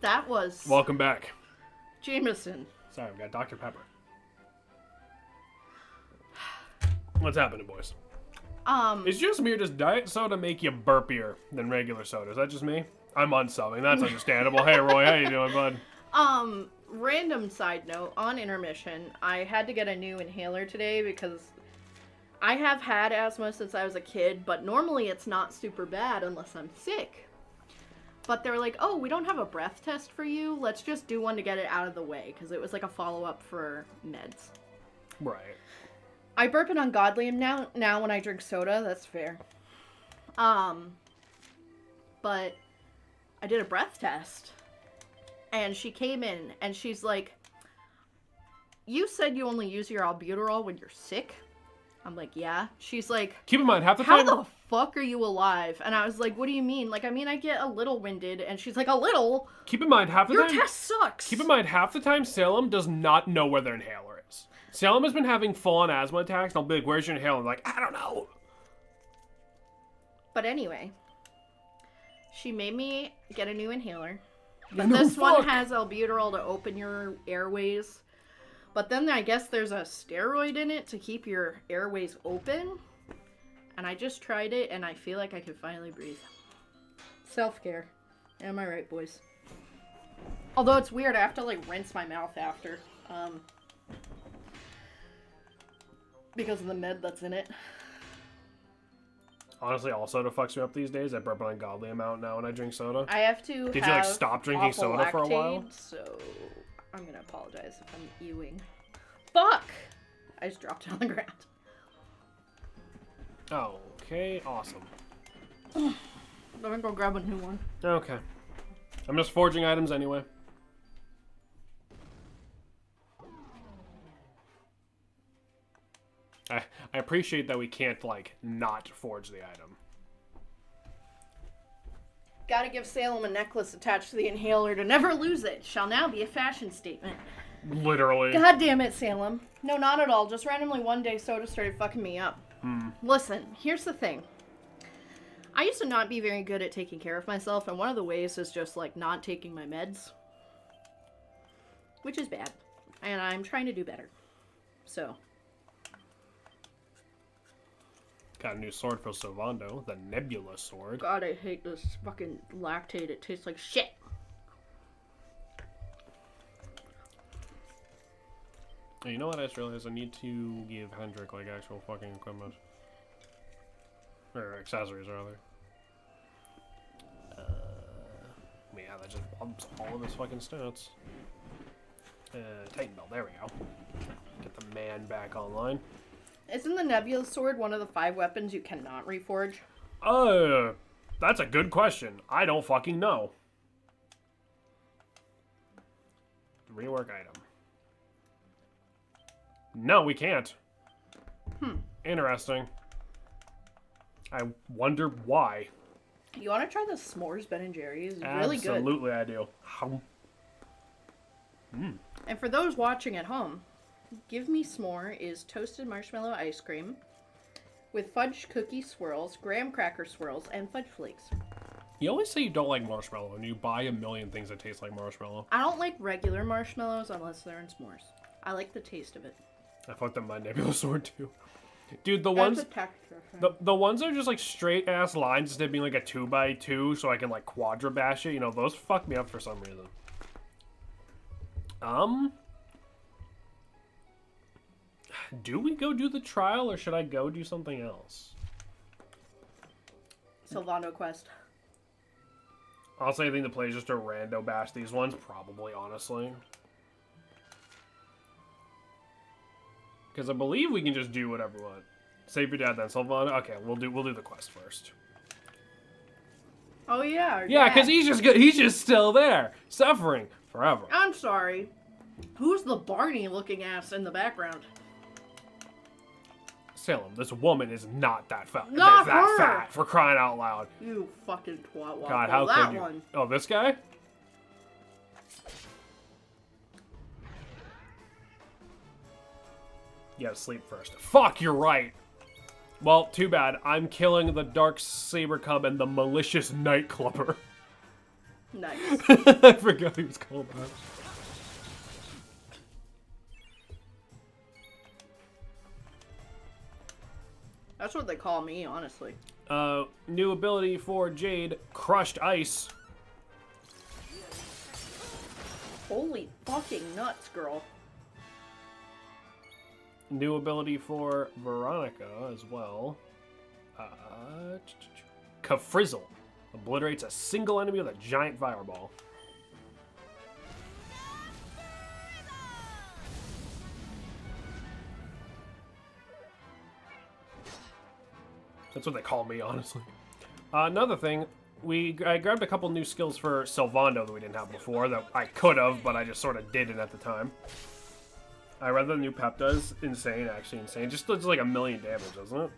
That was Welcome back. Jameson. Sorry, I've got Dr. Pepper. What's happening, boys? It's just me, or does diet soda make you burpier than regular soda? Is that just me? I'm unsubbing. That's understandable. Hey, Roy, how you doing, bud? Random side note, on intermission, I had to get a new inhaler today because I have had asthma since I was a kid, but normally it's not super bad unless I'm sick. But they're like, oh, we don't have a breath test for you. Let's just do one to get it out of the way, because it was like a follow-up for meds. Right. I burp it ungodly now when I drink soda. That's fair. But I did a breath test. And she came in and she's like, you said you only use your albuterol when you're sick? I'm like, yeah. She's like, Keep in mind, half the how time... the fuck are you alive? And I was like, what do you mean? Like, I mean, I get a little winded. And she's like, a little? Keep in mind, half the Your time... test sucks. Keep in mind, half the time, Salem does not know where their inhaler is. Salem has been having full-on asthma attacks, and I'll be like, where's your inhaler? I'm like, I don't know. But anyway, she made me get a new inhaler. No, This one fuck. has albuterol to open your airways. But then I guess there's a steroid in it to keep your airways open. And I just tried it and I feel like I can finally breathe. Self-care. Am I right, boys? Although it's weird, I have to like rinse my mouth after. Because of the med that's in it. Honestly, all soda fucks me up these days. I burp an ungodly amount now when I drink soda. I have to Did you, have like, stop drinking awful soda for a while? Lactaid, so I'm gonna apologize if I'm ewing. Fuck! I just dropped it on the ground. Okay, awesome. I'm gonna go grab a new one. Okay. I'm just forging items anyway. I appreciate that we can't, like, not forge the item. Gotta give Salem a necklace attached to the inhaler to never lose it. Shall now be a fashion statement. Literally. God damn it, Salem. No, not at all. Just randomly one day soda started fucking me up. Listen, here's the thing. I used to not be very good at taking care of myself, and one of the ways is just, like, not taking my meds. Which is bad. And I'm trying to do better. So. Got a new sword for Sylvando, the Nebula sword. God, I hate this fucking lactate. It tastes like shit. Hey, you know what I just realized? I need to give Hendrik, like, actual fucking equipment. Or accessories, rather. Yeah, that just bumps all of his fucking stats. Titan belt, there we go. Get the man back online. Isn't the Nebula sword one of the 5 weapons you cannot reforge? That's a good question. I don't fucking know. Rework item. No, we can't. Interesting. I wonder why. You want to try the s'mores Ben & Jerry's? It's really good. Absolutely, I do. And for those watching at home, Give Me S'more is toasted marshmallow ice cream with fudge cookie swirls, graham cracker swirls, and fudge flakes. You always say you don't like marshmallow, and you buy a million things that taste like marshmallow. I don't like regular marshmallows unless they're in s'mores. I like the taste of it. I fucked up my Nebula sword, too. Dude, the That's ones... a texture thing. The ones that are just, like, straight-ass lines instead of being, like, a 2x2 so I can, like, quadra bash it, you know, those fuck me up for some reason. Do we go do the trial, or should I go do something else? Sylvando Quest. Honestly, I think the play is just a rando bash these ones, probably, honestly. Because I believe we can just do whatever we want. Save your dad then, Sylvando. Okay, we'll do the quest first. Oh yeah. Yeah, because he's just good. He's just still there, suffering forever. I'm sorry. Who's the Barney-looking ass in the background? Salem, this woman is not that fat. Not that her! fat, for crying out loud. You fucking twat. God, how that could you? one. Oh, this guy? You gotta sleep first. Fuck, you're right. Well, too bad. I'm killing the Dark Saber Cub and the Malicious Nightclubber. Nice. I forgot he was called that. That's what they call me, honestly. New ability for Jade, Crushed Ice. Holy fucking nuts, girl. New ability for Veronica as well. Kafrizzle. Obliterates a single enemy with a giant fireball. That's what they call me, honestly. Another thing, I grabbed a couple new skills for Sylvando that we didn't have before, that I could have, but I just sort of didn't at the time. I read the new Pep does. Insane, actually insane. Just does like 1,000,000 damage, doesn't it?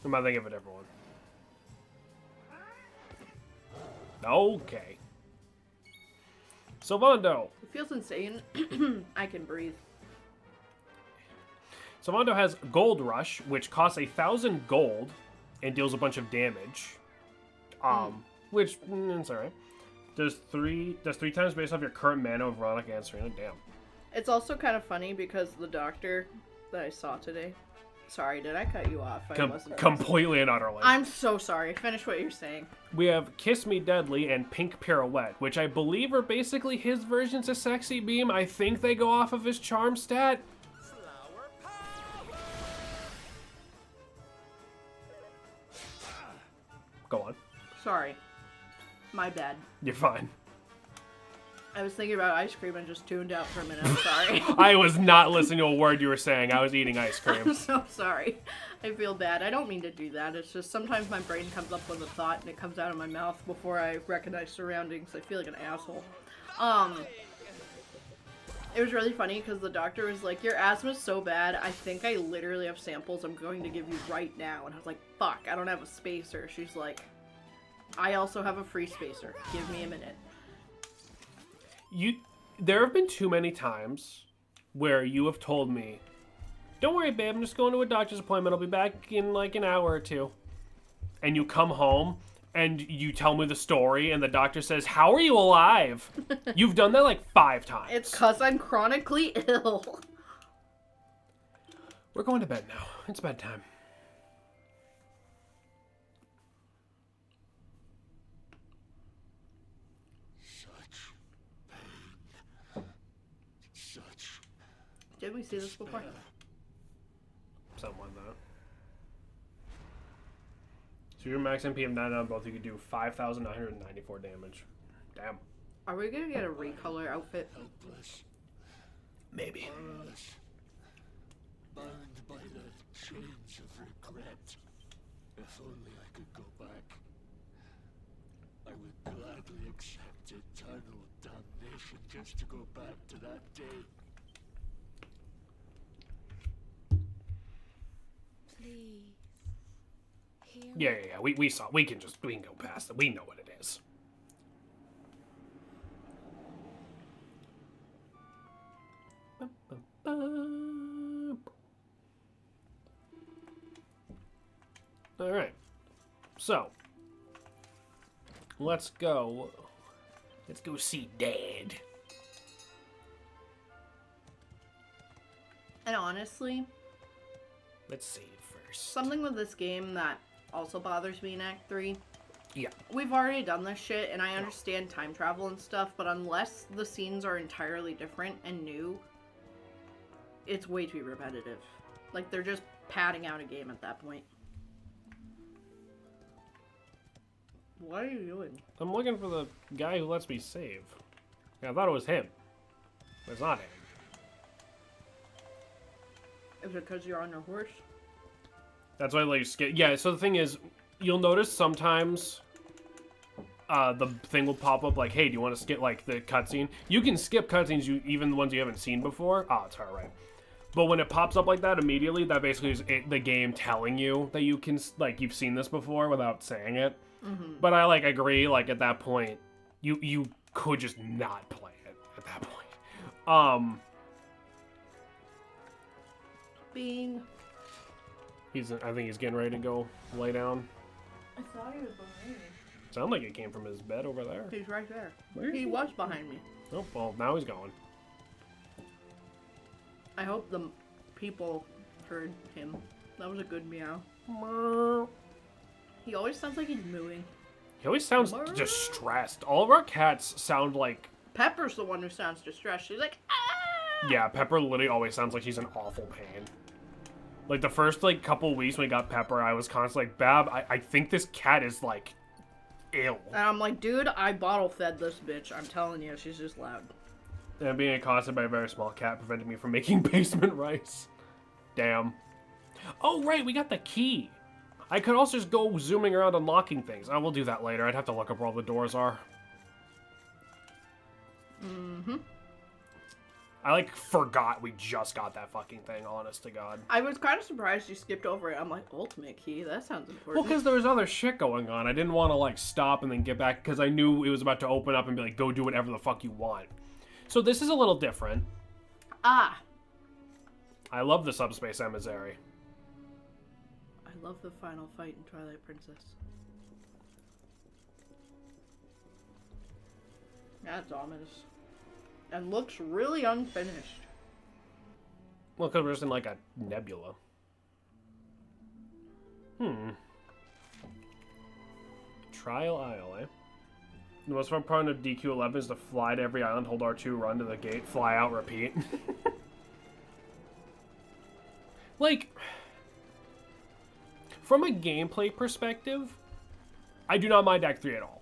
Or am I thinking of a different one? Okay. Sylvando. It feels insane. I can breathe. Sylvando has Gold Rush, which costs 1,000 gold and deals a bunch of damage. Which it's alright. Does three times based off your current mana of Veronica and Serena. Damn. It's also kind of funny because the doctor that I saw today. Sorry, did I cut you off? I wasn't completely and utterly. I'm so sorry. Finish what you're saying. We have Kiss Me Deadly and Pink Pirouette, which I believe are basically his versions of Sexy Beam. I think they go off of his charm stat. Go on. Sorry. My bad. You're fine. I was thinking about ice cream and just tuned out for a minute. I'm sorry. I was not listening to a word you were saying. I was eating ice cream. I'm so sorry. I feel bad. I don't mean to do that. It's just sometimes my brain comes up with a thought and it comes out of my mouth before I recognize surroundings. I feel like an asshole. It was really funny because the doctor was like, your asthma's so bad, I think I literally have samples I'm going to give you right now. And I was like, fuck, I don't have a spacer. She's like, I also have a free spacer. Give me a minute. There have been too many times where you have told me, don't worry, babe, I'm just going to a doctor's appointment. I'll be back in like an hour or two. And you come home and you tell me the story and the doctor says, how are you alive? You've done that like 5 times. It's because I'm chronically ill. We're going to bed now. It's bedtime. Did we see this before? Something like that. So your max MP of 9 on both, you could do 5,994 damage. Damn. Are we gonna get a recolor outfit? Maybe. Bound by the chains of regret. If only I could go back. I would gladly accept eternal damnation just to go back to that day. Please. Yeah. We saw. We can go past it. We know what it is. All right. So let's go. Let's go see Dad. And honestly, Let's save first. something with this game that also bothers me in Act 3. Yeah. We've already done this shit, and I understand time travel and stuff, but unless the scenes are entirely different and new, it's way too repetitive. Like, they're just padding out a game at that point. What are you doing? I'm looking for the guy who lets me save. Yeah, I thought it was him. But it's not him. Is it because you're on your horse? That's why I let you skip. Yeah, so the thing is, you'll notice sometimes the thing will pop up like, hey, do you want to skip like the cutscene? You can skip cutscenes, even the ones you haven't seen before. Oh, it's alright. But when it pops up like that immediately, that basically is the game telling you that you can, like, you've seen this before without saying it. Mm-hmm. But I, like, agree, like, at that point, you could just not play it at that point. Being... I think he's getting ready to go lay down. I thought he was behind me. Sound like it came from his bed over there. He's right there. Where is He he? was behind me. Oh, well, now he's gone. I hope the people heard him. That was a good meow. He always sounds like he's mooing. He always sounds distressed. All of our cats sound like... Pepper's the one who sounds distressed. She's like, ah! Yeah, Pepper literally always sounds like she's in awful pain. Like, the first, like, couple weeks when we got Pepper, I was constantly like, Bab, I think this cat is, like, ill. And I'm like, dude, I bottle fed this bitch. I'm telling you, she's just loud. And being accosted by a very small cat prevented me from making basement rice. Damn. Oh, right, we got the key. I could also just go zooming around unlocking things. I will do that later. I'd have to look up where all the doors are. Mm-hmm. I, like, forgot we just got that fucking thing, honest to God. I was kind of surprised you skipped over it. I'm like, ultimate key? That sounds Well, important. because there was other shit going on. I didn't want to, like, stop and then get back because I knew it was about to open up and be like, go do whatever the fuck you want. So this is a little different. Ah! I love the Subspace Emissary. I love the final fight in Twilight Princess. That's ominous. And looks really unfinished. Well, because we're just in, like, a nebula. Trial Isle, eh? The most fun part of DQ11 is to fly to every island, hold R2, run to the gate, fly out, repeat. Like, from a gameplay perspective, I do not mind Act 3 at all.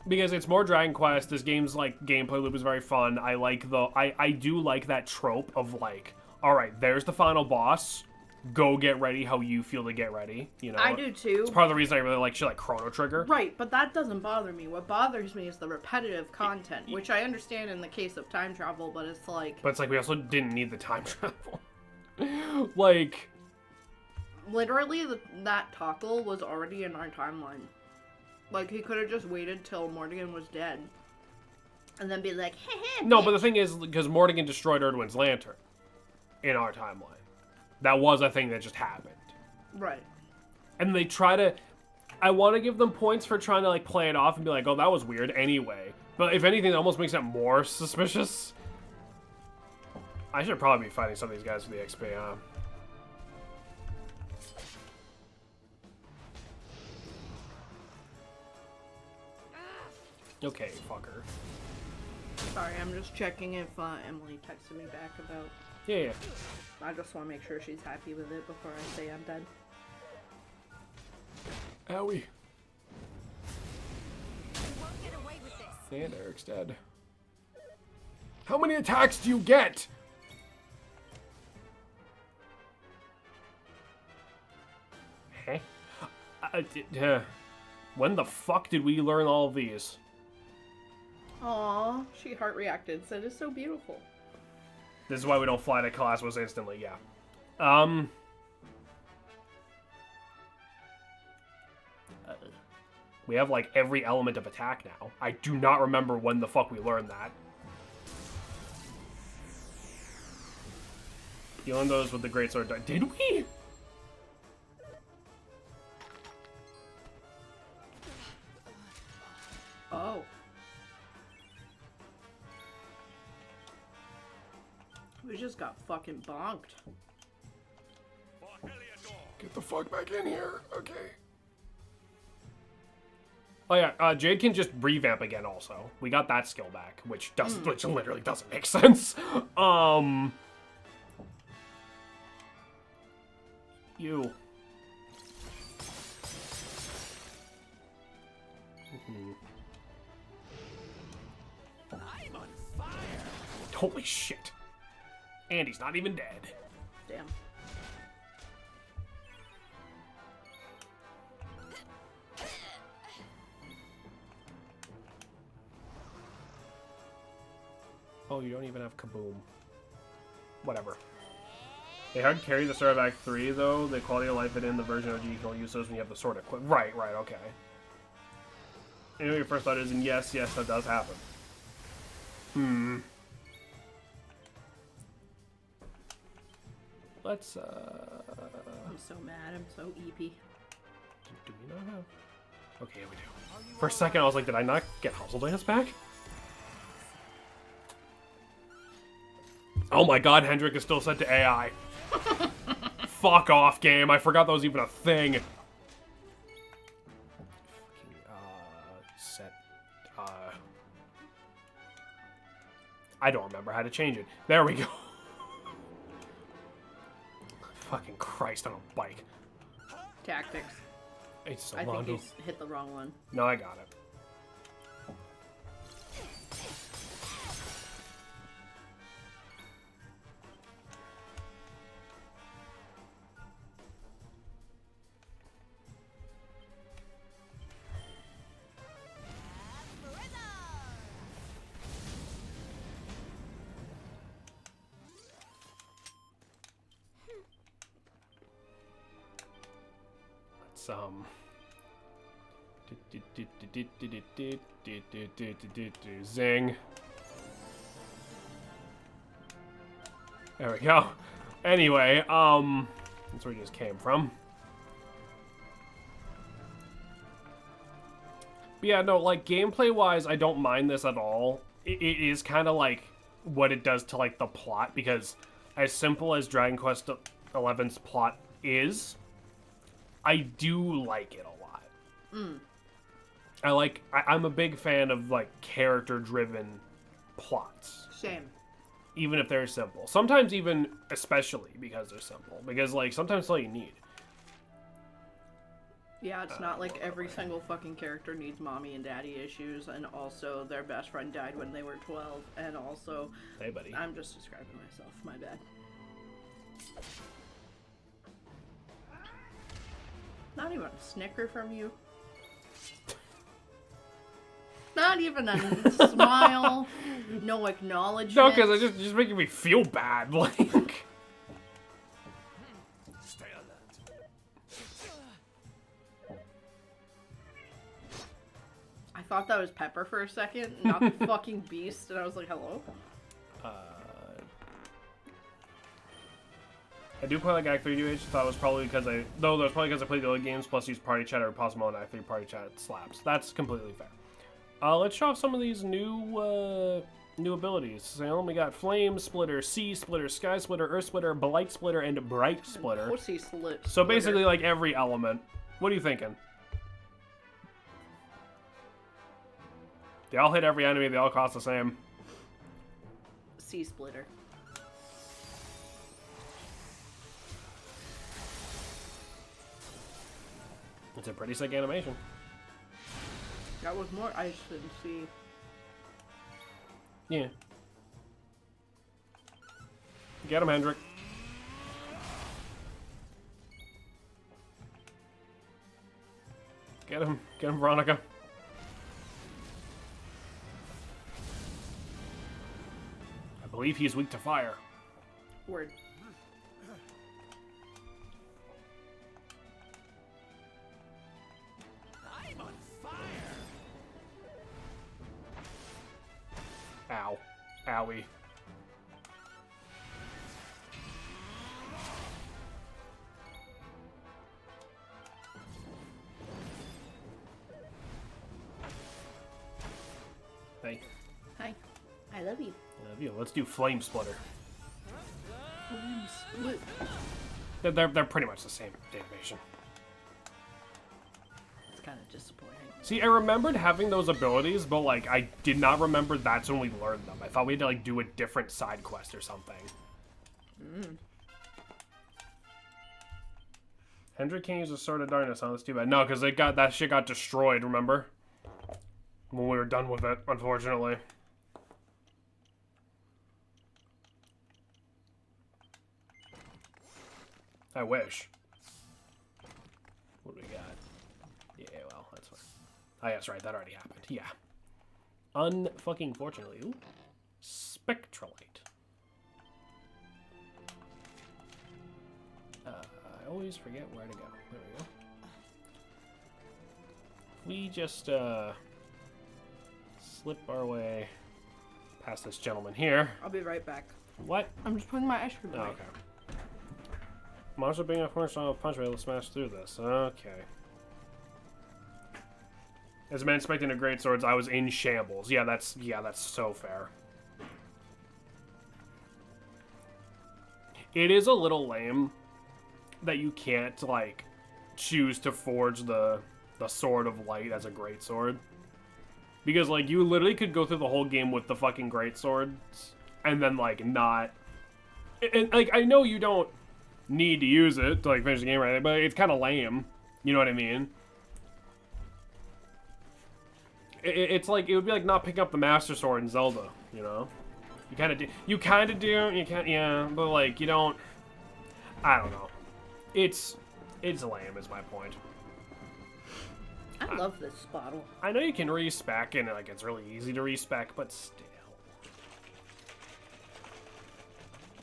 Because it's more Dragon Quest, this game's, like, gameplay loop is very fun. I like the, I do like that trope of, like, alright, there's the final boss, go get ready how you feel to get ready, you know? I do too. It's part of the reason I really like shit like Chrono Trigger. Right, but that doesn't bother me. What bothers me is the repetitive content, which I understand in the case of time travel, but it's like... But it's like we also didn't need the time travel. Like... Literally, that Toggle was already in our timeline. Like, he could have just waited till Morrigan was dead. And then be like, heh heh, No, but the thing is, because Morrigan destroyed Erdwin's lantern in our timeline. That was a thing that just happened. Right. And they try to... I want to give them points for trying to, like, play it off and be like, oh, that was weird anyway. But if anything, it almost makes it more suspicious. I should probably be fighting some of these guys for the XP, huh? Okay, fucker. Sorry, I'm just checking if Emily texted me back about... Yeah. I just want to make sure she's happy with it before I say I'm done. Owie. You won't get away with this. And Eric's dead. How many attacks do you get? Huh? When the fuck did we learn all of these? Aw, she heart reacted, said it's so beautiful. This is why we don't fly to Kalaswas instantly, yeah. We have, like, every element of attack now. I do not remember when the fuck we learned that. You learned those with the Great Sword. Did we? Oh. We just got fucking bonked. Get the fuck back in here. Okay. Oh yeah, Jade can just revamp again also. We got that skill back, which literally doesn't make sense. You. I'm on fire. Holy shit. And he's not even dead. Damn. Oh, you don't even have Kaboom. Whatever. They hard carry the Sword of Act 3, though. The quality of life in the version of OG, you can only use those when you have the sword equipped. Right, okay. Anyway, your first thought is, and yes, that does happen. Let's, I'm so mad. I'm so EP. do we not have... Okay, yeah, we do. For a second, I was like, did I not get Hustle Dance back? Oh my god, Hendrik is still set to AI. Fuck off, game. I forgot that was even a thing. Set. I don't remember how to change it. There we go. Fucking Christ on a bike. Tactics. It's so I think long. he's hit the wrong one. No, I got it. Zing. There we go. Anyway, that's where we just came from. But yeah, no, like, gameplay-wise, I don't mind this at all. It is kind of like what it does to, like, the plot, because as simple as Dragon Quest XI's plot is, I do like it a lot. I'm a big fan of, like, character-driven plots. Same. Even if they're simple. Sometimes even, especially because they're simple. Because, like, sometimes that's all you need. Yeah, it's not like every single fucking character needs mommy and daddy issues, and also their best friend died when they were 12, and also... Hey, buddy. I'm just describing myself, my bad. Not even a snicker from you. Not even a smile. No acknowledgement. No, because it's just making me feel bad. Like, Stay alert. I thought that was Pepper for a second, not the fucking beast, and I was like, hello? I do play like Act 3 DH. Thought it was probably because I played the other games plus used party chat or possible in Act 3 party chat slaps. That's completely fair. Let's show off some of these new abilities. So we got Flame Splitter, Sea Splitter, Sky Splitter, Earth Splitter, Blight Splitter, and Bright Splitter. Pussy slit. So basically, like every element. What are you thinking? They all hit every enemy. They all cost the same. Sea splitter. It's a pretty sick animation. That was more ice than sea. Yeah. Get him, Hendrik. Get him, Veronica. I believe he's weak to fire. Word. I'm on fire. Ow. Owie. Hey. Hi. I love you. Love you. Let's do Flame Splitter. Split. They're pretty much the same animation. It's kind of disappointing. See, I remembered having those abilities, but, like, I did not remember that's when we learned them. I thought we had to, like, do a different side quest or something. Hendrik can't use a Sword of Darkness, huh? That's too bad. No, because that shit got destroyed, remember? When we were done with it, unfortunately. I wish. What do we got? Yeah, well, that's fine. Oh, yeah, that's right. That already happened. Yeah. Unfucking fortunately. Ooh. Spectralite. I always forget where to go. There we go. We just, slip our way past this gentleman here. I'll be right back. What? I'm just putting my ice cream Oh, away. okay. Monster being a cornerstone of punch, able to smash through this. Okay. As a man expecting a great swords, I was in shambles. Yeah, that's so fair. It is a little lame that you can't like choose to forge the sword of light as a great sword. Because like you literally could go through the whole game with the fucking great swords and then like not and like I know you don't need to use it to like finish the game right, but it's kind of lame. You know what I mean? It's like it would be like not picking up the Master Sword in Zelda, you know? You kind of do. You kind of do. You can't. Yeah, but like you don't. I don't know. It's lame. Is my point. I love this bottle. I know you can respec and like it's really easy to respec, but still.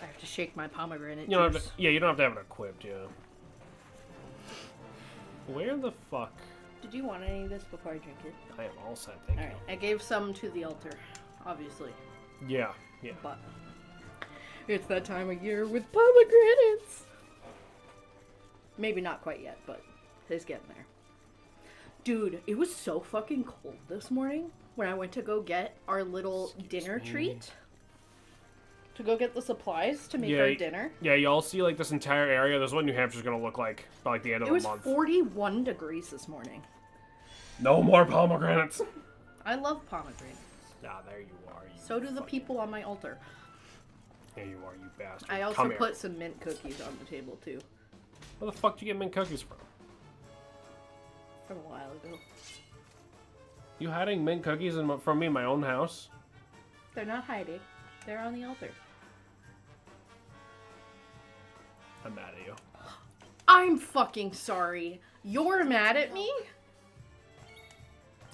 I have to shake my pomegranate You don't have juice. to, yeah, you don't have to have it equipped. Yeah. Where the fuck? Did you want any of this before I drink it? I am all set. Thank Alright, I gave some to the altar, obviously. you. Yeah. Yeah. But it's that time of year with pomegranates. Maybe not quite yet, but it's getting there. Dude, it was so fucking cold this morning when I went to go get our little dinner treat. To go get the supplies to make our dinner. Yeah, y'all see like this entire area. This is what New Hampshire's gonna look like by like the end of It was the month. 41 degrees this morning. No more pomegranates. I love pomegranates. Ah, there you are. You So do the people on my altar. There you are, you bastard. I also Come here. put some mint cookies on the table too. Where the fuck did you get mint cookies from? From a while ago. You hiding mint cookies from me in my own house? They're not hiding. They're on the altar. I'm mad at you. I'm fucking sorry. You're mad at me?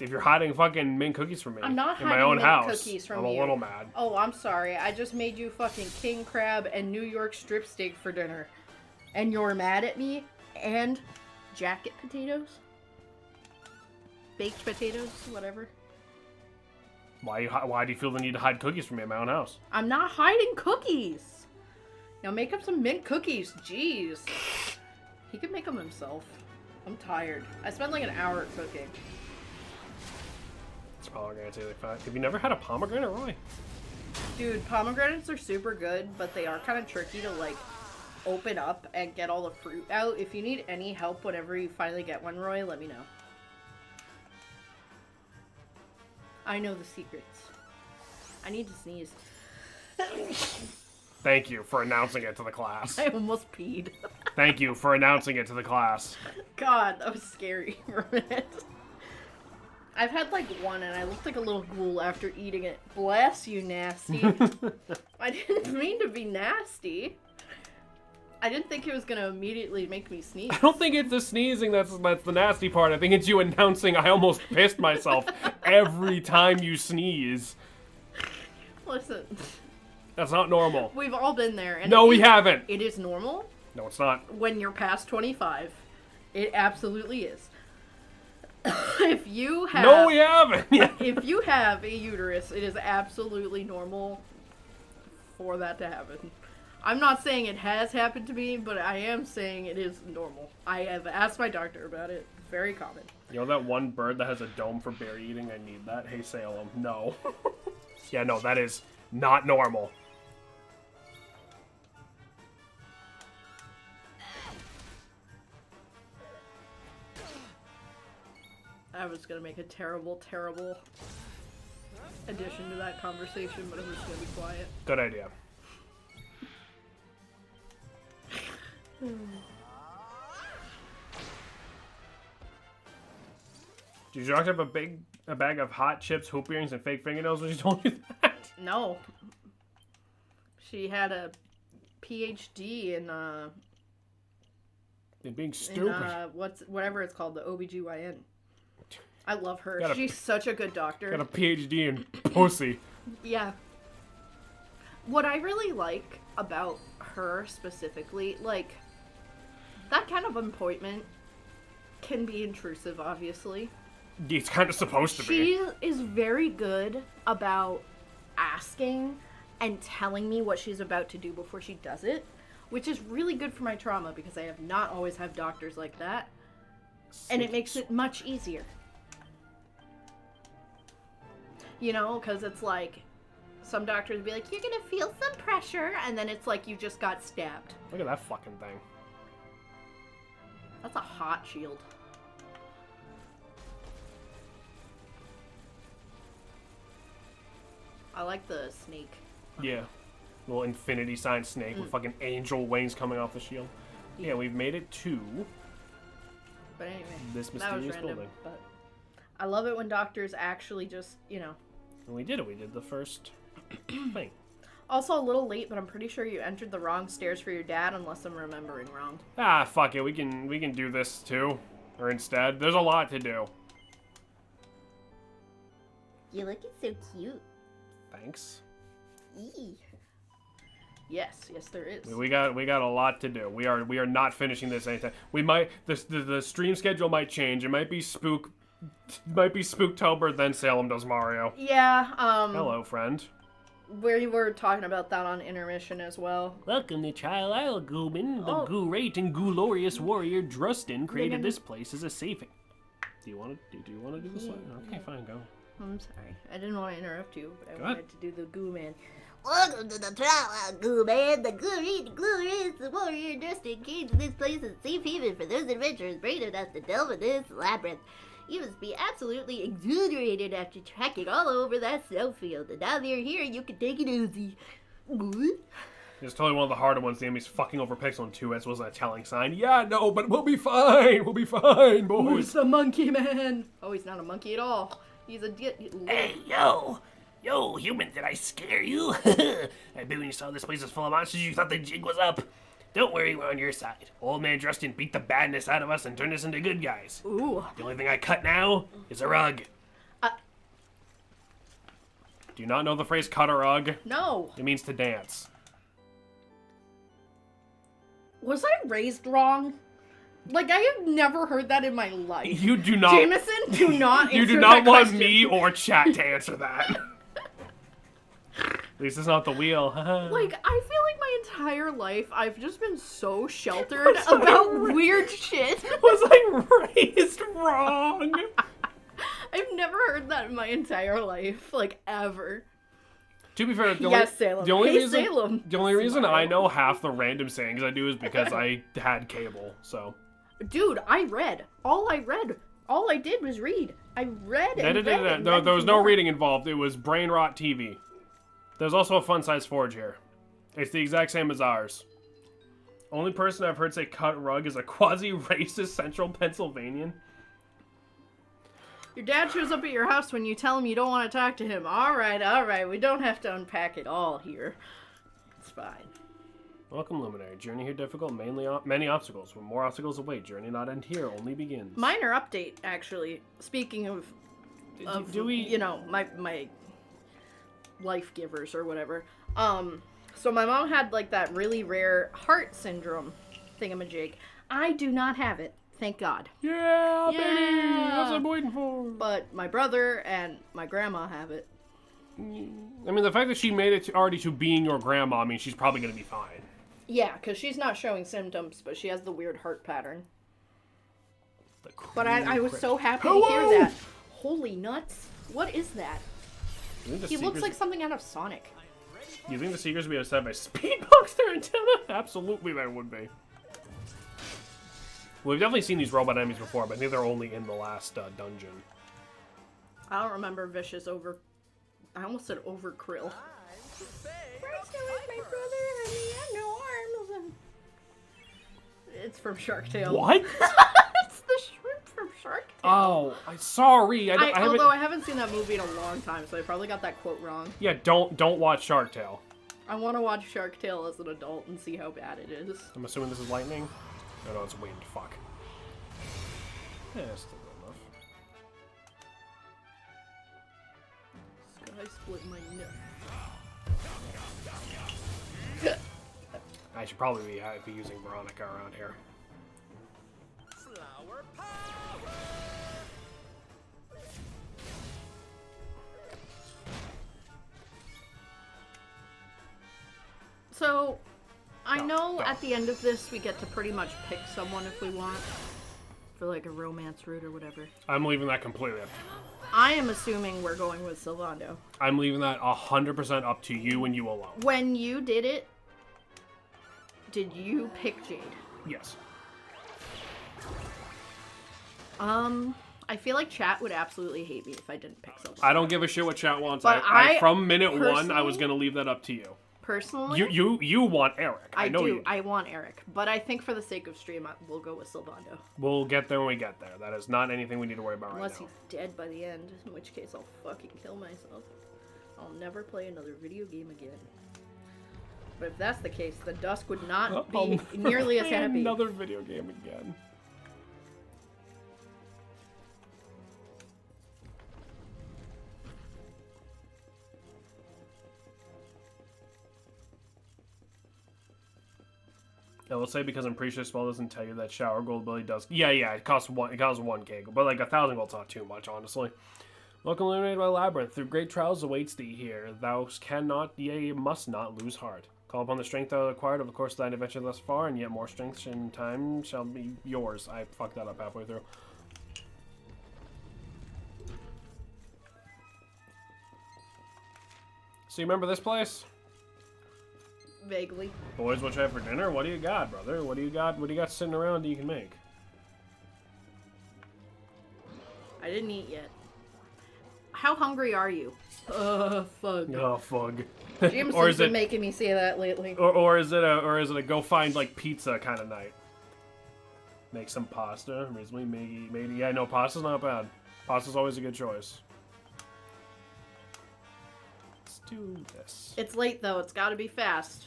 If you're hiding fucking mint cookies from me I'm not in hiding my own mint house, cookies from I'm a you. little mad. Oh, I'm sorry. I just made you fucking king crab and New York strip steak for dinner. And you're mad at me? And jacket potatoes? Baked potatoes? Whatever. Why do you feel the need to hide cookies from me in my own house? I'm not hiding cookies. Now make up some mint cookies. Jeez. He could make them himself. I'm tired. I spent like an hour cooking. It's pomegranates really fat. Have you never had a pomegranate, Roy? Dude, pomegranates are super good, but they are kind of tricky to like open up and get all the fruit out. If you need any help whenever you finally get one, Roy, let me know. I know the secrets. I need to sneeze. Thank you for announcing it to the class. I almost peed. Thank you for announcing it to the class. God, that was scary for a minute. I've had like one and I looked like a little ghoul after eating it. Bless you, nasty. I didn't mean to be nasty. I didn't think it was gonna immediately make me sneeze. I don't think it's the sneezing that's the nasty part. I think it's you announcing I almost pissed myself every time you sneeze. Listen, That's not normal. we've all been there. And No, it we is- haven't. It is normal No, it's not. when you're past 25. It absolutely is. If you have... No, we haven't. Yeah. If you have a uterus, it is absolutely normal for that to happen. I'm not saying it has happened to me, but I am saying it is normal. I have asked my doctor about it. It's very common. You know that one bird that has a dome for berry eating? I need that. Hey, Salem. No. Yeah, no, that is not normal. I was going to make a terrible, terrible addition to that conversation, but I'm just going to be quiet. Good idea. Did your doctor have a bag of hot chips, hoop earrings, and fake fingernails when she told you that? No. She had a PhD in You're being stupid. whatever it's called, the OBGYN. I love her. Got a- She's such a good doctor. Got a PhD in pussy. Yeah. What I really like about her specifically, like, that kind of appointment can be intrusive, obviously. It's kind of supposed to She be. is very good about asking and telling me what she's about to do before she does it, which is really good for my trauma because I have not always had doctors like that, and it makes it much easier. You know, because it's like, some doctors would be like, you're gonna feel some pressure, and then it's like you just got stabbed. Look at that fucking thing. That's a hot shield. I like the snake. Yeah. Little infinity sign snake with fucking angel wings coming off the shield. Yeah, we've made it to But anyway, this that was mysterious random. building. But I love it when doctors actually just, you know. And we did it. We did the first thing. Also a little late, but I'm pretty sure you entered the wrong stairs for your dad, unless I'm remembering wrong. Ah, fuck it. We can do this too. Or instead. There's a lot to do. You're looking so cute. Thanks. Eee. Yes, there is. We got a lot to do. We are not finishing this anytime. We might the stream schedule might change. It might be Spooktober, then Salem does Mario. Yeah, Hello, friend. we were talking about that on intermission as well. Welcome to Trial Isle, Gooman. The Oh. great and glorious warrior Drustin created no. this place as a safe. Do you want to do this? Okay, fine, go. I'm sorry. I didn't want to interrupt you, but I Go ahead. wanted to do the goo man. Welcome to the trial, Goo Man. The glorious warrior Dustin came to this place as safe haven for those adventurers brave enough to delve in this labyrinth. You must be absolutely exhilarated after trekking all over that snowfield. And now that you're here, you can take it easy. Good? It's totally one of the harder ones. The enemy's fucking over Pixel and 2S wasn't a telling sign. Yeah, no, but we'll be fine. We'll be fine, boys. Who's the monkey man? Oh, he's not a monkey at all. He's a Hey, yo! Yo, human, did I scare you? I bet when you saw this place was full of monsters, you thought the jig was up. Don't worry, we're on your side. Old man Drustin beat the badness out of us and turned us into good guys. Ooh. The only thing I cut now is a rug. Do you not know the phrase cut a rug? No. It means to dance. Was I raised wrong? Like, I have never heard that in my life. You do not. Jameson, do not You answer do not that want question. me or chat to answer that. At least it's not the wheel. Like, I feel like my entire life I've just been so sheltered about weird shit. Was I raised wrong? I've never heard that in my entire life, like, ever. To be fair, the Yes, Salem. the only Hey, reason, Salem. the only reason I Smile. know half the random sayings I do is because I had cable. So Dude, I read. All I did was read. I read and read and no, read there was no more. reading involved. It was brain rot TV. There's also a fun size forge here. It's the exact same as ours. Only person I've heard say cut rug is a quasi-racist Central Pennsylvanian. Your dad shows up at your house when you tell him you don't want to talk to him. All right. We don't have to unpack it all here. It's fine. Welcome, Luminary. Journey here difficult, many obstacles. When more obstacles await, journey not end here, only begins. Minor update, actually. Speaking of do we? you know, my life givers or whatever. So my mom had like that really rare heart syndrome thingamajig. I do not have it, thank God. Yeah, baby! Yeah. That's what I'm waiting for. But my brother and my grandma have it. I mean, the fact that she made it already to being your grandma, I mean, she's probably gonna be fine. Yeah, because she's not showing symptoms, but she has the weird heart pattern. The But I was crypt. so happy to Hello? hear that. Holy nuts. What is that? You think the He looks Seekers- like something out of Sonic. You think the Seekers would be upset if I speedbox their antenna? Absolutely, they would be. Well, we've definitely seen these robot enemies before, but I think they're only in the last dungeon. I don't remember Vicious over... I almost said over Krill. My brother, and he had no arms. It's from Shark Tale. What? It's the shrimp from Shark Tale. Oh, I'm sorry. I haven't. Although I haven't seen that movie in a long time, so I probably got that quote wrong. Yeah, don't watch Shark Tale. I want to watch Shark Tale as an adult and see how bad it is. I'm assuming this is lightning. No, it's wind. Fuck. Yeah, it's still good enough. Sky split my nut. I should probably be using Veronica around here. So, I Go, know go. at the end of this we get to pretty much pick someone if we want. For like a romance route or whatever. I'm leaving that completely up. I am assuming we're going with Sylvando. I'm leaving that 100% up to you and you alone. When you did it, did you pick Jade? Yes. I feel like chat would absolutely hate me if I didn't pick Sylvando. I don't give a shit what chat wants. But From minute one, I personally- was gonna leave that up to you. Personally, You want Eric. I know do. you. I want Eric, but I think for the sake of stream, we'll go with Sylvando. We'll get there when we get there. That is not anything we need to worry about Unless right now. he's dead by the end, in which case I'll fucking kill myself. I'll never play another video game again. But if that's the case, the Dusk would not I'll be never nearly as play happy. Another video game again. I will say because I'm pretty sure Spell doesn't tell you that shower gold ability does. Yeah, it costs one. It costs 1K, but like 1,000 gold's not too much, honestly. Welcome, illuminated by Labyrinth. Through great trials awaits thee here. Thou cannot, yea, must not lose heart. Call upon the strength thou acquired over the course of thine adventure thus far, and yet more strength in time shall be yours. I fucked that up halfway through. So you remember this place? Vaguely. Boys, what you have for dinner? What do you got, brother? What do you got? What do you got sitting around that you can make? I didn't eat yet. How hungry are you? Fuck. Oh, fug. Jameson's been making me say that lately. Or is it a go find like pizza kind of night? Make some pasta, reasonably maybe. Yeah, no, pasta's not bad. Pasta's always a good choice. Let's do this. It's late though. It's got to be fast.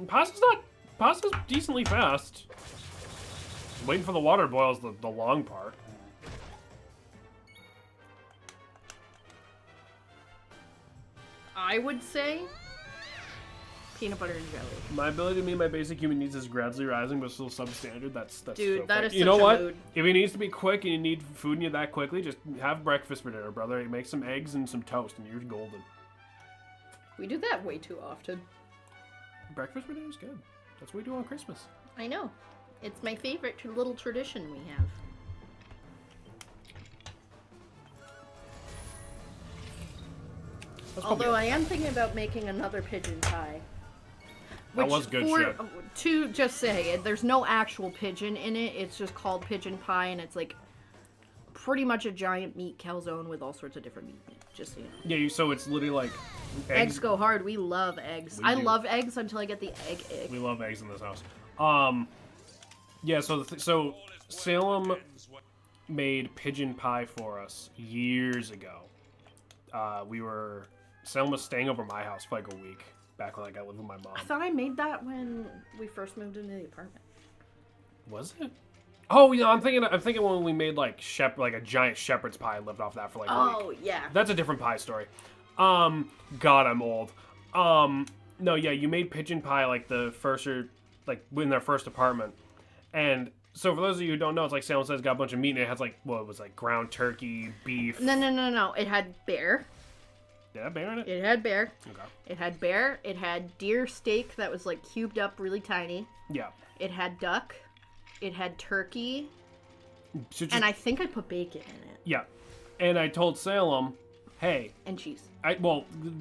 Pasta's decently fast. Waiting for the water to boil is the long part. I would say peanut butter and jelly. My ability to meet my basic human needs is gradually rising, but still substandard. That's Dude, so that fun. is You such know a what? mood. If it needs to be quick and you need food and you that quickly, just have breakfast for dinner, brother. Make some eggs and some toast, and you're golden. We do that way too often. Breakfast for dinner is good. That's what we do on Christmas. I know. It's my favorite little tradition we have. That's Although probably I am thinking about making another pigeon pie. That was good shit. To just say, there's no actual pigeon in it. It's just called pigeon pie, and it's like pretty much a giant meat calzone with all sorts of different meat. Just so you know. Yeah, so it's literally like Eggs go hard. We love eggs. We I do. love eggs until I get the egg. We love eggs in this house. Yeah. So Salem made pigeon pie for us years ago. Salem was staying over my house for like a week back when like I lived with my mom. I thought I made that when we first moved into the apartment. Was it? Oh, yeah. I'm thinking when we made like a giant shepherd's pie and lived off that for like a week. Oh yeah. That's a different pie story. God, I'm old. No, yeah, you made pigeon pie like in their first apartment. And so for those of you who don't know, it's like Salem says, got a bunch of meat and it has like, it was like ground turkey, beef. No. It had bear. Did I bear in it? It had bear. Okay. It had bear. It had deer steak that was like cubed up really tiny. Yeah. It had duck. It had turkey. So just, And I think I put bacon in it. yeah. And I told Salem, hey, And cheese.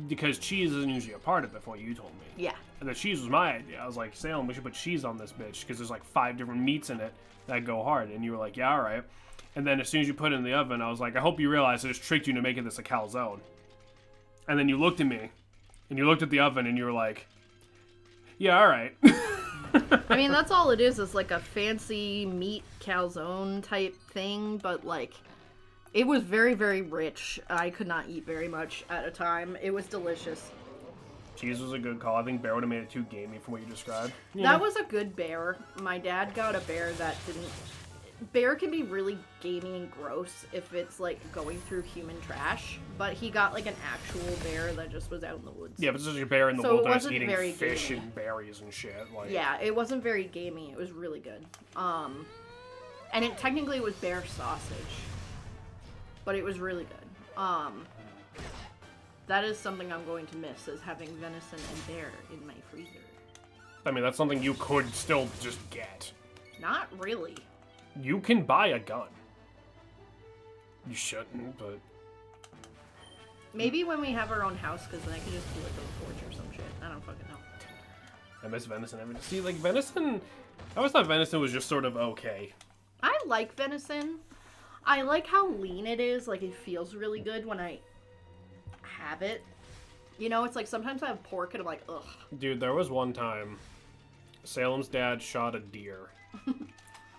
because cheese isn't usually a part of it, from what you told me. Yeah. And the cheese was my idea. I was like, Salem, we should put cheese on this bitch because there's like 5 different meats in it that go hard. And you were like, yeah, all right. And then as soon as you put it in the oven, I was like, I hope you realize I just tricked you into making this a calzone. And then you looked at me, and you looked at the oven, and you were like, yeah, all right. I mean, that's all it is like a fancy meat calzone type thing, but like, it was very, very rich. I could not eat very much at a time. It was delicious. Cheese was a good call. I think bear would have made it too gamey from what you described. That was a good bear. My dad got a bear that didn't... Bear can be really gamey and gross if it's like going through human trash, but he got like an actual bear that just was out in the woods. Yeah, but it's just a bear in the So it wilderness wasn't eating very fish gamey. and berries and shit. Like, Yeah, it wasn't very gamey. It was really good. And it technically was bear sausage, but it was really good. That is something I'm going to miss, is having venison and bear in my freezer. I mean, that's something you could still just get. Not really. You can buy a gun. You shouldn't, but Maybe when we have our own house, because then I can just do like a porch or some shit. I don't fucking know. I miss venison. See, like venison. I always thought venison was just sort of okay. I like venison. I like how lean it is. Like, it feels really good when I have it. You know, it's like sometimes I have pork and I'm like, ugh. Dude, there was one time Salem's dad shot a deer.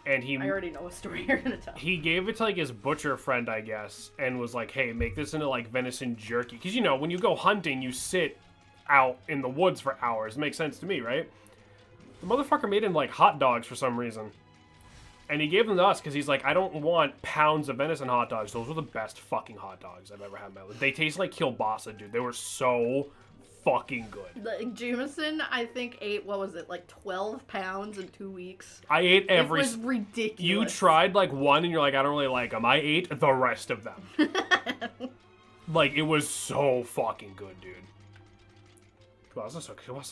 And I already know a story you're gonna tell. he gave it to like his butcher friend, I guess, and was like, hey, make this into like venison jerky. Because, you know, when you go hunting, you sit out in the woods for hours. It makes sense to me, right? The motherfucker made him like hot dogs for some reason. And he gave them to us because he's like, I don't want pounds of venison hot dogs. Those were the best fucking hot dogs I've ever had in my life. They taste like kielbasa, dude. They were so fucking good. The Jameson, I think, ate, what was it, like 12 pounds in 2 weeks? I ate every... It was ridiculous. You tried like one and you're like, I don't really like them. I ate the rest of them. Like, it was so fucking good, dude.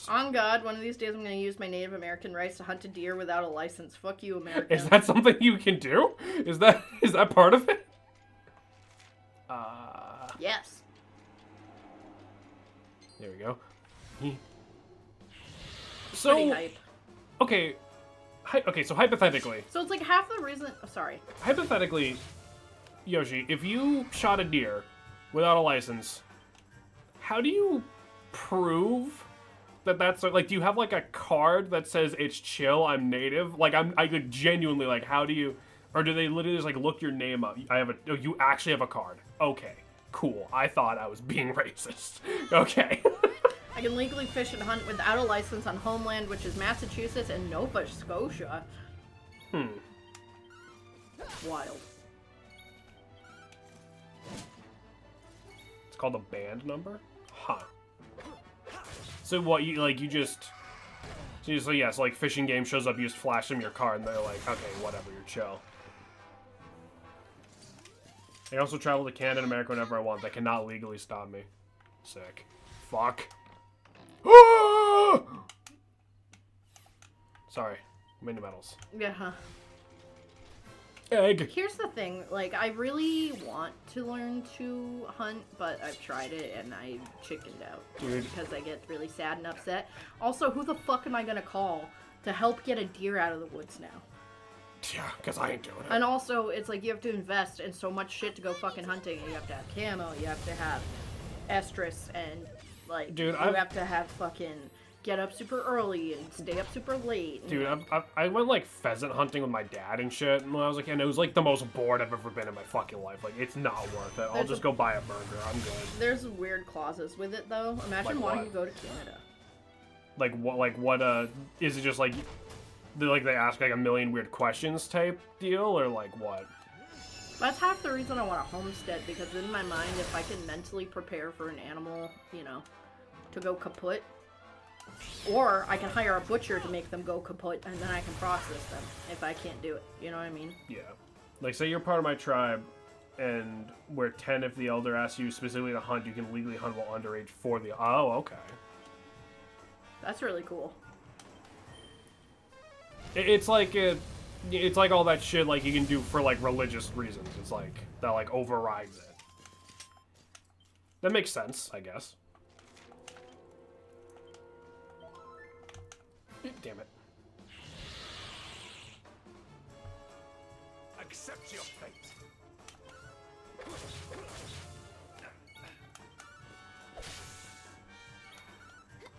On God, one of these days I'm gonna use my Native American rights to hunt a deer without a license. Fuck you, America. Is that something you can do? Is that part of it? Yes. There we go. Pretty So, hype. okay. Okay, so hypothetically, So it's like half the reason... Oh, sorry. hypothetically, Yoshi, if you shot a deer without a license, how do you prove that that's like, do you have like a card that says it's chill, I'm native? Like, I could genuinely, like, how do you, or do they literally just like look your name up? Oh, you actually have a card. Okay, cool. I thought I was being racist. Okay. I can legally fish and hunt without a license on homeland, which is Massachusetts and Nova Scotia. Wild. It's called a band number? Huh. So what, you just... So yeah, so like fishing game shows up, you just flash them your card, and they're like, okay, whatever, you're chill. I also travel to Canada and America whenever I want. They cannot legally stop me. Sick. Fuck. Sorry. Mini medals. Yeah, huh. Egg. Here's the thing, like, I really want to learn to hunt, but I've tried it and I chickened out. Dude. Because I get really sad and upset. Also, who the fuck am I gonna call to help get a deer out of the woods now? Yeah, because I ain't doing it. And also, it's like you have to invest in so much shit to go fucking hunting. You have to have camo, you have to have estrus, and, like, Dude, you I've- have to have fucking get up super early and stay up super late. And, Dude, I went like pheasant hunting with my dad and shit, and when I was like, and it was like the most bored I've ever been in my fucking life. Like, it's not worth it. I'll There's just a- go buy a burger. I'm good. There's weird clauses with it, though. Imagine Like wanting what? to go to Canada. Like what is it just like they ask like a million weird questions type deal, or like what? That's half the reason I want a homestead, because in my mind, if I can mentally prepare for an animal, you know, to go kaput, or I can hire a butcher to make them go kaput, and then I can process them if I can't do it. You know what I mean? Yeah. Like, say you're part of my tribe, and where 10 if the elder asks you specifically to hunt, you can legally hunt while underage for the... Oh, okay. That's really cool. It's like it's like all that shit like you can do for like religious reasons. It's like that like overrides it. That makes sense, I guess. Damn it. Accept your fate.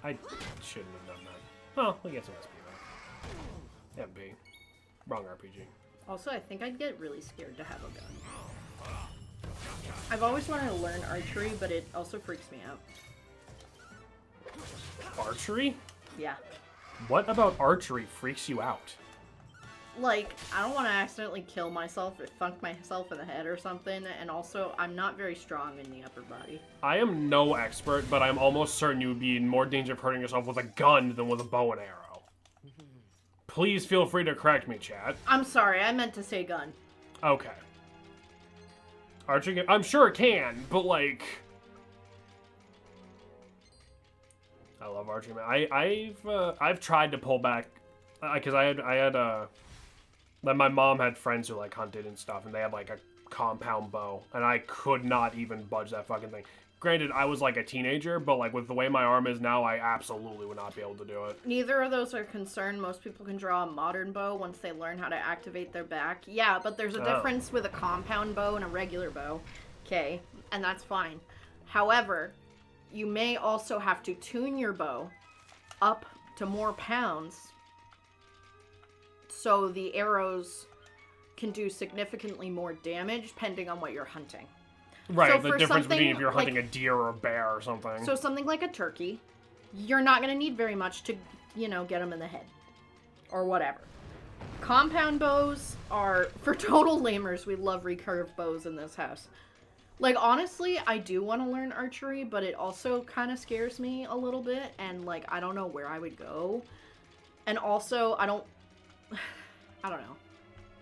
I shouldn't have done that. Oh, I guess it must be that. MP. Wrong RPG. Also, I think I'd get really scared to have a gun. I've always wanted to learn archery, but it also freaks me out. Archery? Yeah. What about archery freaks you out? Like, I don't want to accidentally kill myself or thunk myself in the head or something, and also, I'm not very strong in the upper body. I am no expert, but I'm almost certain you would be in more danger of hurting yourself with a gun than with a bow and arrow. Please feel free to correct me, chat. I'm sorry, I meant to say gun. Okay. Archery, I'm sure it can, but like... I love archery, man. I've tried to pull back, because I had like my mom had friends who like hunted and stuff, and they had like a compound bow, and I could not even budge that fucking thing. Granted, I was like a teenager, but like with the way my arm is now, I absolutely would not be able to do it. Neither of those are concerned. Most people can draw a modern bow once they learn how to activate their back. Yeah, but there's a difference with a compound bow and a regular bow. Okay, and that's fine. However, you may also have to tune your bow up to more pounds so the arrows can do significantly more damage depending on what you're hunting. Right, So the for difference between something if you're hunting like- a deer or a bear or something. So something like a turkey, you're not going to need very much to, get them in the head. Or whatever. Compound bows are, for total lamers, we love recurve bows in this house. Like, honestly, I do want to learn archery, but it also kind of scares me a little bit, and, like, I don't know where I would go. And also, I don't know.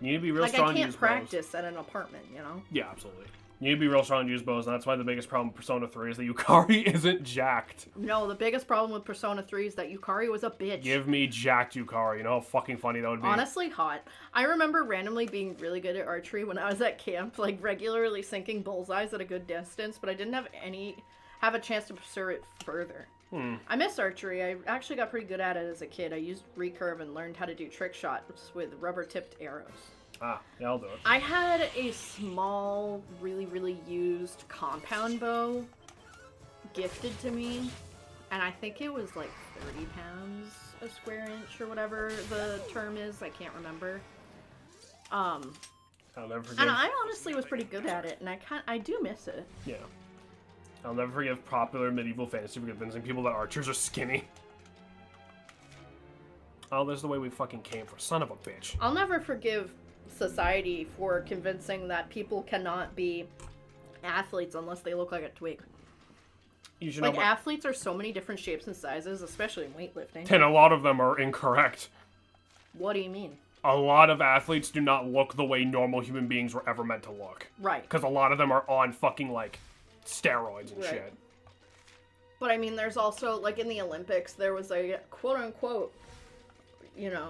You need to be real Like, strong I to can't use bows. practice at an apartment, Yeah, absolutely. You need to be real strong to use bows, and that's why the biggest problem with Persona 3 is that Yukari isn't jacked. No, the biggest problem with Persona 3 is that Yukari was a bitch. Give me jacked Yukari. You know how fucking funny that would be? Honestly, hot. I remember randomly being really good at archery when I was at camp, like regularly sinking bullseyes at a good distance, but I didn't have a chance to pursue it further. I miss archery. I actually got pretty good at it as a kid. I used recurve and learned how to do trick shots with rubber-tipped arrows. Ah, yeah, I'll do it. I had a small, really, really used compound bow gifted to me, and I think it was like 30 pounds a square inch or whatever the term is. I can't remember. I'll never forgive. And I honestly was pretty good at it, and I do miss it. Yeah. I'll never forgive popular medieval fantasy for convincing people that archers are skinny. Oh, this is the way we fucking came for. Son of a bitch. I'll never forgive society for convincing that people cannot be athletes unless they look like a twig. You should Like, know, athletes are so many different shapes and sizes, especially in weightlifting. and a lot of them are incorrect. What do you mean? A lot of athletes do not look the way normal human beings were ever meant to look. Right. Because a lot of them are on fucking, like, steroids and Right. shit. But I mean, there's also, like, in the Olympics, there was a quote-unquote, Yeah,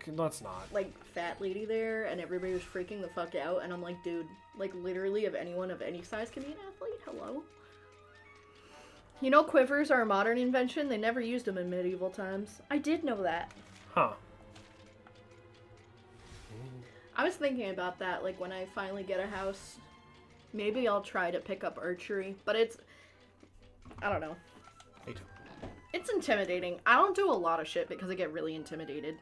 let's not. like, fat lady there, and everybody was freaking the fuck out, and I'm like, dude, like, literally, if anyone of any size can be an athlete, hello? You know, quivers are a modern invention. They never used them in medieval times. I did know that. Huh. I was thinking about that, like, when I finally get a house, maybe I'll try to pick up archery, but I don't know. Hey, too. It's intimidating. I don't do a lot of shit because I get really intimidated.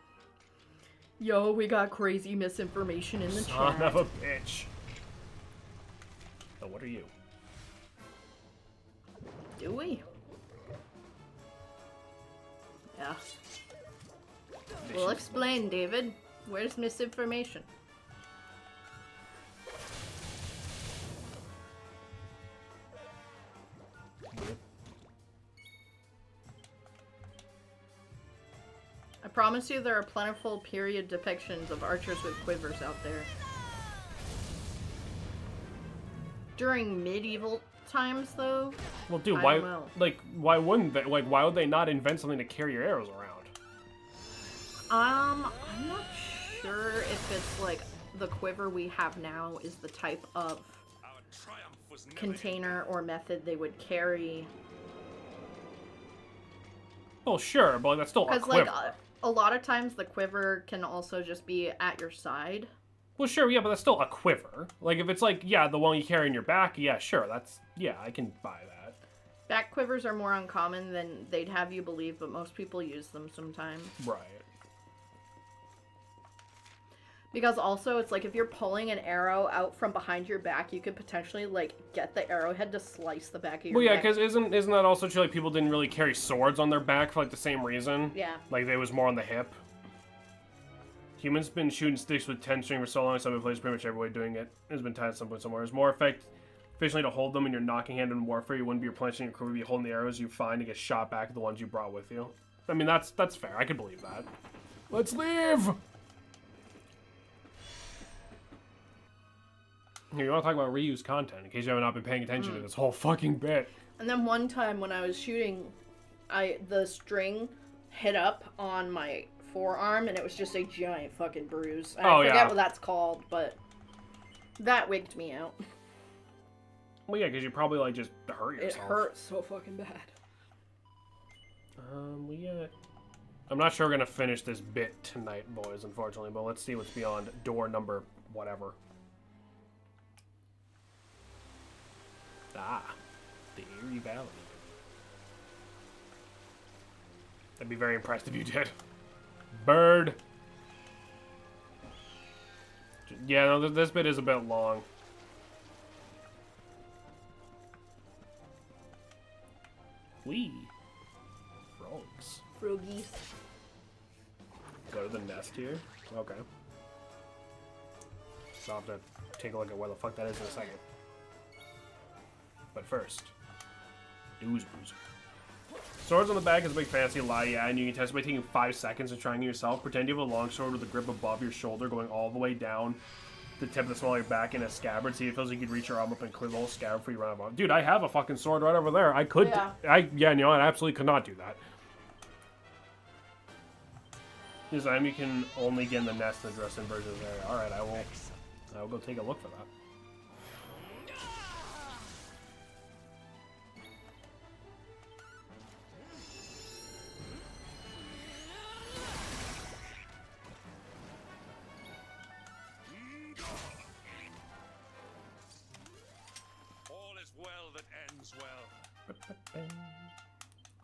Yo, we got crazy misinformation in the Son chat. of a bitch. So what are you? Do we? Yeah. Well, explain, David. Where's misinformation? I promise you there are plentiful period depictions of archers with quivers out there. During medieval times, though, Well, dude, I why? don't know. Like, why wouldn't they? Like, why would they not invent something to carry your arrows around? I'm not sure if it's like the quiver we have now is the type of container or method they would carry. Well, sure, but that's still a Because, quiver. like, a lot of times the quiver can also just be at your side. Well, sure, yeah, but that's still a quiver. Like, if it's like, yeah, the one you carry in your back, yeah, sure, yeah, I can buy that. Back quivers are more uncommon than they'd have you believe, but most people use them sometimes. Right. Because also, it's like if you're pulling an arrow out from behind your back, you could potentially, like, get the arrowhead to slice the back of your Well, yeah, neck. because isn't that also true? Like, people didn't really carry swords on their back for like the same reason. Yeah. Like, they was more on the hip. Humans been shooting sticks with 10 string for so long, some places pretty much every way doing it has been tied at some point somewhere. It's more efficiently to hold them in your knocking hand in warfare. You wouldn't be replenishing your crew, you'd be holding the arrows you find to get shot back at the ones you brought with you. I mean, that's fair. I could believe that. Let's leave! Here, you want to talk about reused content, in case you have not been paying attention to this whole fucking bit. And then one time when I was shooting, the string hit up on my forearm, and it was just a giant fucking bruise. And I forget yeah. what that's called, but That wigged me out. Well, yeah, because you probably like just hurt It yourself. hurts so fucking bad. We got. I'm not sure we're gonna finish this bit tonight, boys, unfortunately, but let's see what's beyond door number whatever. Ah, the Erie Valley. I'd be very impressed if you did. Bird. Yeah, no, this bit is a bit long. Wee. Frogs. Froggies. Go to the nest here. Okay. So I'll have to take a look at where the fuck that is in a second. But first, Dooze Boozer. Swords on the back is a big fancy lie, yeah, and you can test by taking 5 seconds and trying it yourself. Pretend you have a long sword with a grip above your shoulder going all the way down the tip of the small of your back in a scabbard. See, it feels like you could reach your arm up and clear the whole scabbard before you run out of. Dude, I have a fucking sword right over there. I could. Yeah. Yeah, no, I absolutely could not do that. This time you can only get in the nest and dress in versions area. Alright, I will go take a look for that. All is well that ends well.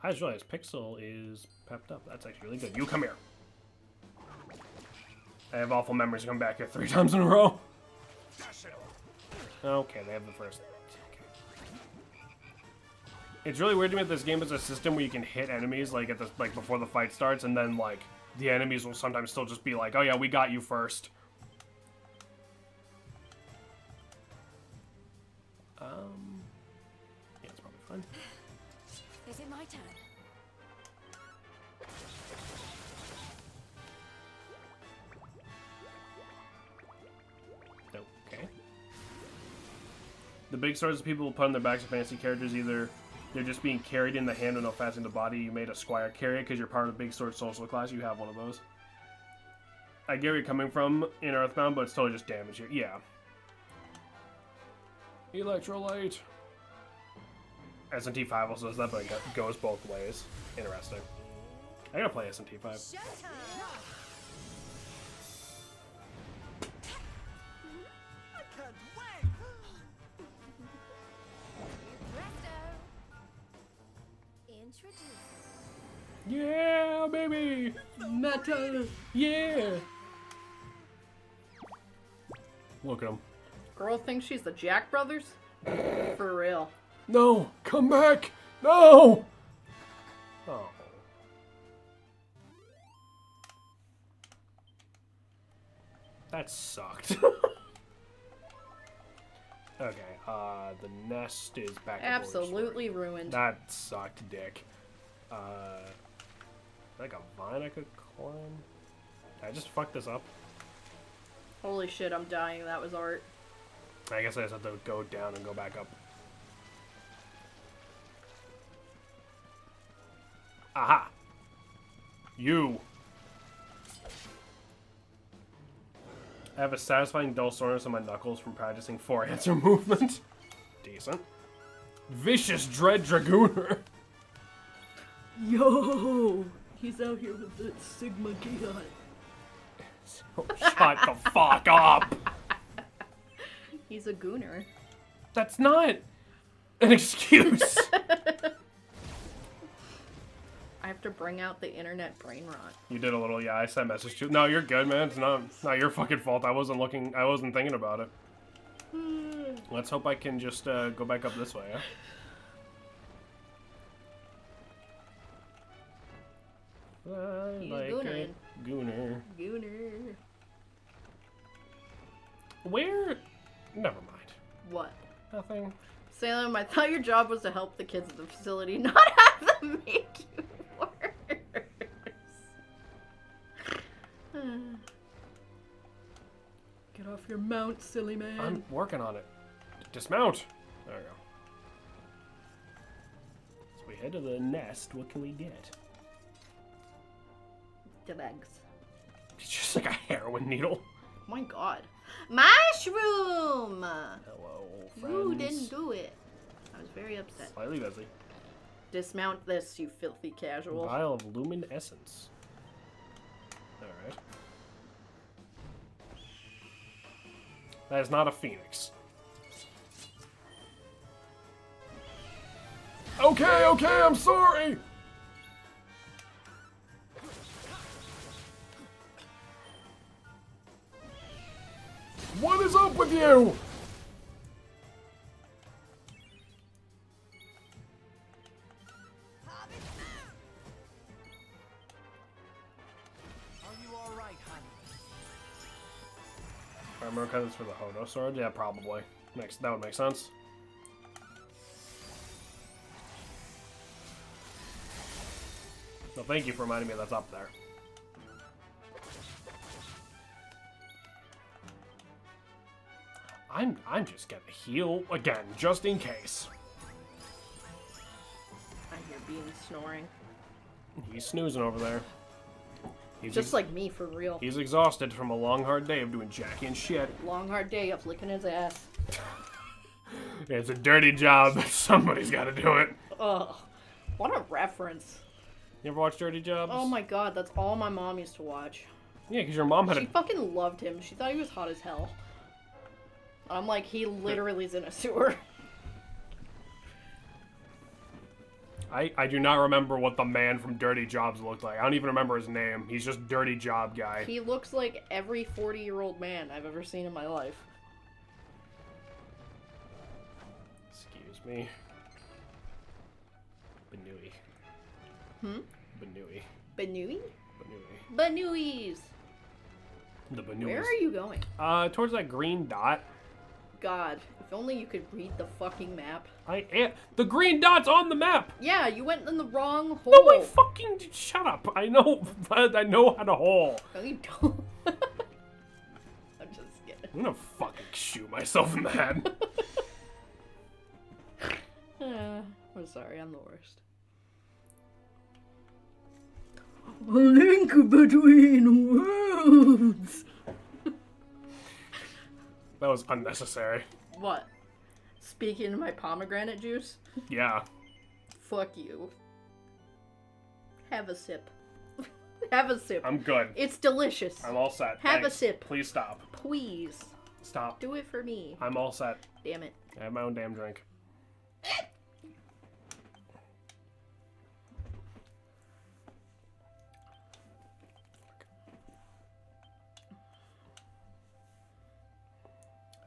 I just realized Pixel is pepped up. That's actually really good. You come here. I have awful memories of coming back here 3 times in a row. Okay, they have the first. Okay. It's really weird to me that this game has a system where you can hit enemies like before the fight starts, and then like the enemies will sometimes still just be like, "Oh yeah, we got you first." Yeah, it's probably fine. Is it my turn? Okay. The big swords people put on their backs of fancy characters, either they're just being carried in the hand with no fast in the body. You made a squire carry it because you're part of the big sword social class. You have one of those. I get where you're coming from in Earthbound, but it's totally just damage here. Yeah. Electrolyte. SNT 5 also does that, but it goes both ways. Interesting. I gotta play SNT 5. Showtime! I can't wait! Presto! Introduce. Yeah, baby! Metal. Yeah! Look at him. Girl thinks she's the Jack Brothers? For real. No! Come back! No! Oh. That sucked. Okay, the nest is back at Absolutely ruined. That sucked, dick. Like a vine I could climb? Did I just fuck this up? Holy shit, I'm dying. That was art. I guess I just have to go down and go back up. Aha! You! I have a satisfying dull soreness on my knuckles from practicing 4-answer movement. Decent. Vicious Dread Dragooner! Yo! He's out here with the Sigma Gion. Shut the fuck up! He's a gooner. That's not an excuse! I have to bring out the internet brain rot. You did a little, yeah, I sent a message to you. No, you're good, man. It's not your fucking fault. I wasn't thinking about it. Let's hope I can just go back up this way, yeah? He's Like goonerin'. a gooner. Gooner. Where? Never mind. What? Nothing. Salem, I thought your job was to help the kids at the facility, not have them make you worse. Get off your mount, silly man. I'm working on it. Dismount. There we go. So we head to the nest. What can we get? The bags. It's just like a heroin needle. my god. Mushroom! Hello, friends. You didn't do it. I was very upset. Slightly busy. Dismount this, you filthy casual. Vial of lumen essence. Alright. That is not a phoenix. Okay, I'm sorry! What is up with you? Are you alright, honey? I remember because it's for the Hodo sword? Yeah, probably. That would make sense. Well, thank you for reminding me that's up there. I'm just gonna heal again, just in case. I hear Bean snoring. He's snoozing over there. He's Just like me, for real. he's exhausted from a long, hard day of doing Jackie and shit. Long hard day of licking his ass. It's a dirty job, but somebody's got to do it. Ugh. What a reference. You ever watch Dirty Jobs? Oh my god, that's all my mom used to watch. Yeah, because your mom had She a... fucking loved him. She thought he was hot as hell. I'm like, he literally is in a sewer. I do not remember what the man from Dirty Jobs looked like. I don't even remember his name. He's just Dirty Job guy. He looks like every 40-year-old man I've ever seen in my life. Excuse me. Banui. Banui. Banui? Banui. Banuis! The Banuis. Where are you going? Towards that green dot. God, if only you could read the fucking map. The green dot's on the map! Yeah, you went in the wrong hole. No, wait, fucking shut up. I know how to hole. No, you don't. I'm just kidding. I'm gonna fucking shoot myself in the head. I'm sorry, I'm the worst. A link between worlds. That was unnecessary. What? Speaking of my pomegranate juice? Yeah. Fuck you. Have a sip. Have a sip. I'm good. It's delicious. I'm all set. Have a Thanks. sip. Please stop. Please. Stop. Do it for me. I'm all set. Damn it. I have my own damn drink.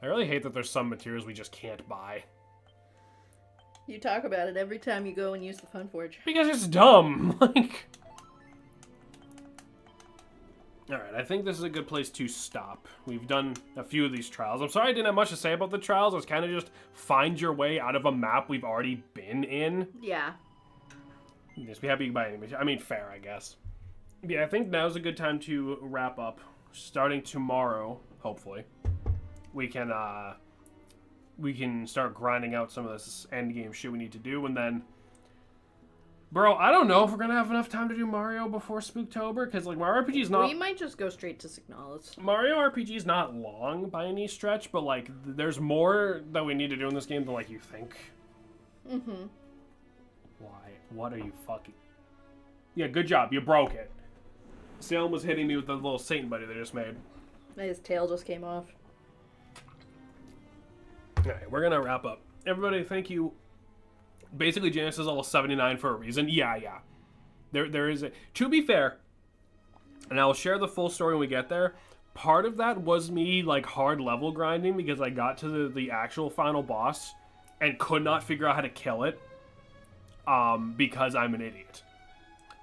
I really hate that there's some materials we just can't buy. You talk about it every time you go and use the Funforge. Because it's dumb. Like... Alright, I think this is a good place to stop. We've done a few of these trials. I'm sorry I didn't have much to say about the trials. It was kind of just find your way out of a map we've already been in. Yeah. Just be happy you can buy any. I mean, fair, I guess. Yeah, I think now's a good time to wrap up. Starting tomorrow, hopefully, we can start grinding out some of this end game shit we need to do, and then, bro, I don't know if we're gonna have enough time to do Mario before Spooktober, because like Mario RPG is not. We might just go straight to Signalis. Mario RPG is not long by any stretch, but like there's more that we need to do in this game than like you think. Mm-hmm. Why? What are you fucking... Yeah, good job. You broke it. Salem was hitting me with the little Satan buddy they just made. His tail just came off. Alright, we're gonna wrap up. Everybody, thank you. Basically, Janice is level 79 for a reason. Yeah. There is a... To be fair, and I'll share the full story when we get there, part of that was me, like, hard level grinding because I got to the actual final boss and could not figure out how to kill it. Because I'm an idiot.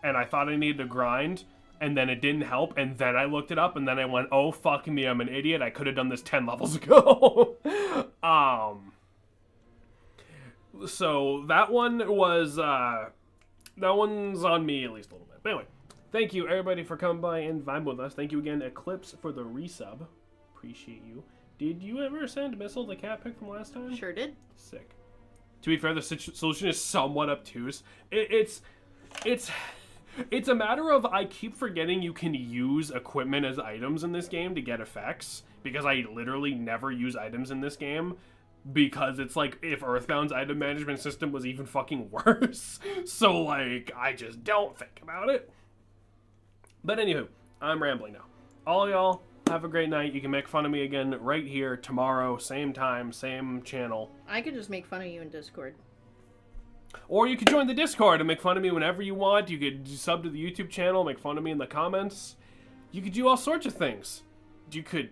And I thought I needed to grind, and then it didn't help, and then I looked it up, and then I went, oh, fuck me, I'm an idiot. I could have done this 10 levels ago. So that one was, that one's on me at least a little bit. But anyway, thank you, everybody, for coming by and vibing with us. Thank you again, Eclipse, for the resub. Appreciate you. Did you ever send Missile the cat pick from last time? Sure did. Sick. To be fair, the solution is somewhat obtuse. It's It's a matter of I keep forgetting you can use equipment as items in this game to get effects, because I literally never use items in this game, because it's like if Earthbound's item management system was even fucking worse. So like I just don't think about it. But anywho, I'm rambling now. All y'all have a great night. You can make fun of me again right here tomorrow, same time, same channel. I could just make fun of you in Discord. Or you could join the Discord and make fun of me whenever you want. You could sub to the YouTube channel, make fun of me in the comments. You could do all sorts of things. You could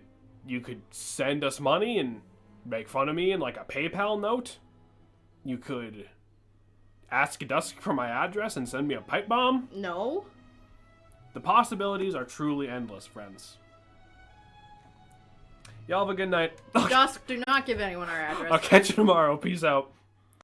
send us money and make fun of me in like a PayPal note. You could ask Dusk for my address and send me a pipe bomb. No. The possibilities are truly endless, friends. Y'all have a good night. Dusk, do not give anyone our address. I'll catch you tomorrow. Peace out.